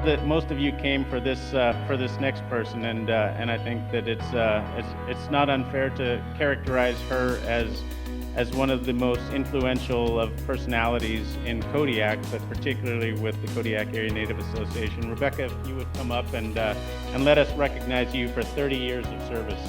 that most of you came for this next person, and I think that it's not unfair to characterize her as one of the most influential of personalities in Kodiak, but particularly with the Kodiak Area Native Association. Rebecca, if you would come up and let us recognize you for 30 years of service.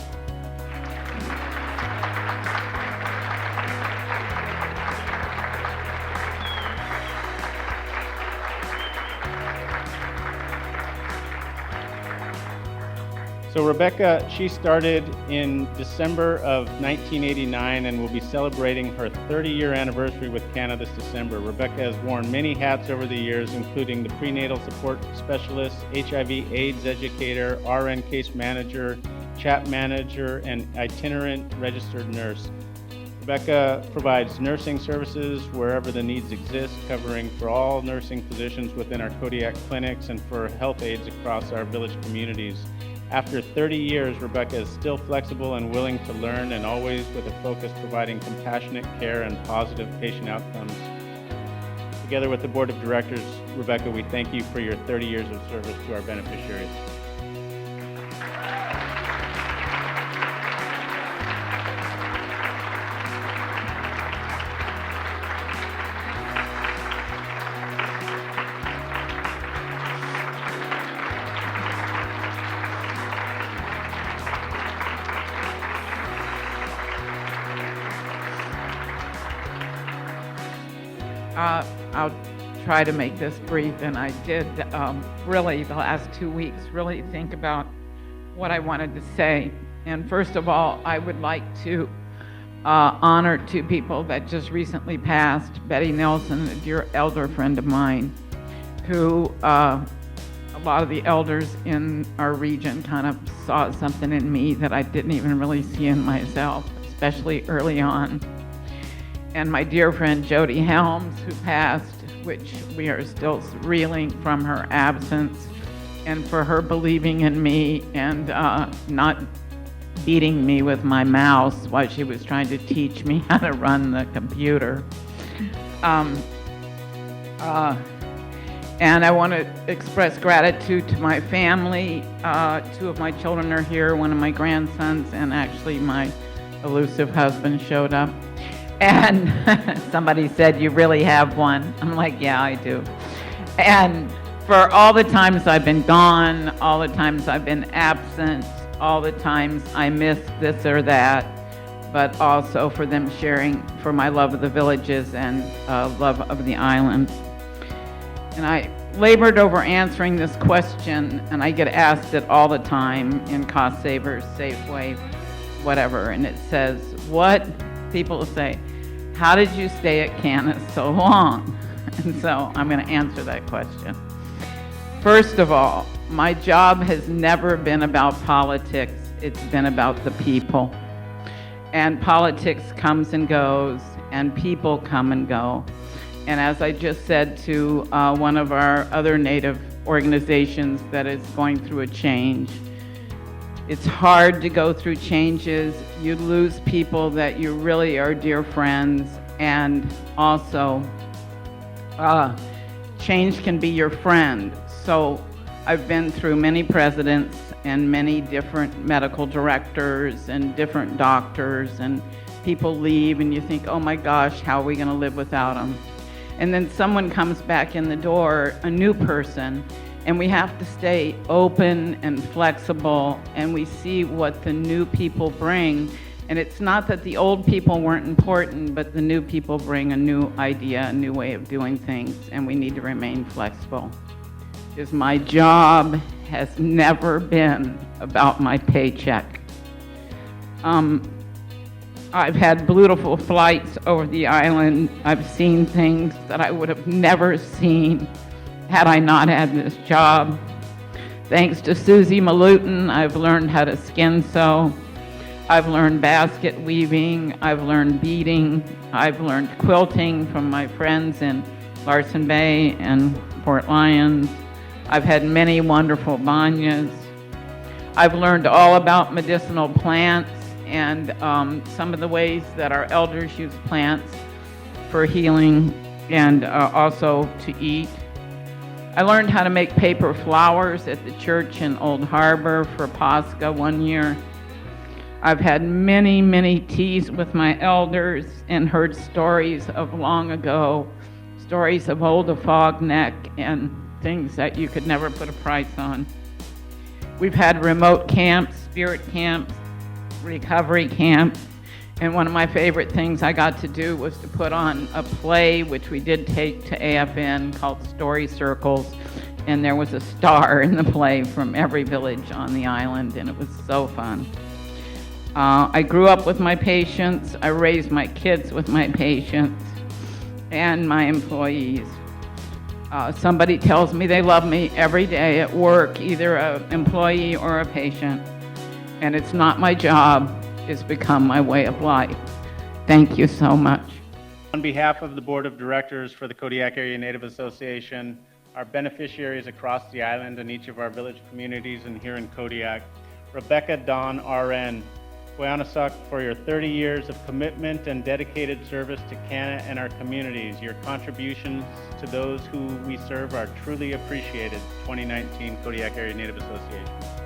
So Rebecca, she started in December of 1989 and will be celebrating her 30-year anniversary with KANA this December. Rebecca has worn many hats over the years, including the prenatal support specialist, HIV/AIDS educator, RN case manager, CHAP manager, and itinerant registered nurse. Rebecca provides nursing services wherever the needs exist, covering for all nursing positions within our Kodiak clinics and for health aides across our village communities. After 30 years, Rebecca is still flexible and willing to learn, and always with a focus providing compassionate care and positive patient outcomes. Together with the board of directors, Rebecca, we thank you for your 30 years of service to our beneficiaries. I'll try to make this brief, and I did really the last 2 weeks really think about what I wanted to say. And first of all, I would like to honor two people that just recently passed. Betty Nelson, a dear elder friend of mine, who a lot of the elders in our region kind of saw something in me that I didn't even really see in myself, especially early on. And my dear friend Jody Helms, who passed, which we are still reeling from her absence, and for her believing in me and not beating me with my mouse while she was trying to teach me how to run the computer. And I want to express gratitude to my family. 2 of my children are here, one of my grandsons, and actually my elusive husband showed up. And somebody said, "You really have one?" I'm like, "Yeah, I do." And for all the times I've been gone, all the times I've been absent, all the times I missed this or that, but also for them sharing for my love of the villages and love of the island. And I labored over answering this question, and I get asked it all the time in Cost Savers, Safeway, whatever, and it says, people say, "How did you stay at KANA so long?" And so I'm going to answer that question. First of all, my job has never been about politics. It's been about the people. And politics comes and goes, and people come and go. And as I just said to one of our other Native organizations that is going through a change, it's hard to go through changes. You lose people that you really are dear friends, and also change can be your friend. So I've been through many presidents and many different medical directors and different doctors, and people leave and you think, oh my gosh, how are we gonna live without them? And then someone comes back in the door, a new person, and we have to stay open and flexible, and we see what the new people bring. And it's not that the old people weren't important, but the new people bring a new idea, a new way of doing things, and we need to remain flexible. Because my job has never been about my paycheck. I've had beautiful flights over the island. I've seen things that I would have never seen had I not had this job. Thanks to Susie Malutin, I've learned how to skin sew. I've learned basket weaving. I've learned beading. I've learned quilting from my friends in Larson Bay and Fort Lyons. I've had many wonderful banyas. I've learned all about medicinal plants and some of the ways that our elders use plants for healing and also to eat. I learned how to make paper flowers at the church in Old Harbor for Pascha one year. I've had many, many teas with my elders and heard stories of long ago, stories of old Afogneck and things that you could never put a price on. We've had remote camps, spirit camps, recovery camps, and one of my favorite things I got to do was to put on a play, which we did take to AFN, called Story Circles, and there was a star in the play from every village on the island, and it was so fun. I grew up with my patients. I raised my kids with my patients and my employees. Somebody tells me they love me every day at work, either an employee or a patient, and it's not my job, it's become my way of life. Thank you so much. On behalf of the Board of Directors for the Kodiak Area Native Association, our beneficiaries across the island and each of our village communities and here in Kodiak, Rebecca Dawn RN, Koyaanisaq, for your 30 years of commitment and dedicated service to KANA and our communities. Your contributions to those who we serve are truly appreciated. 2019 Kodiak Area Native Association.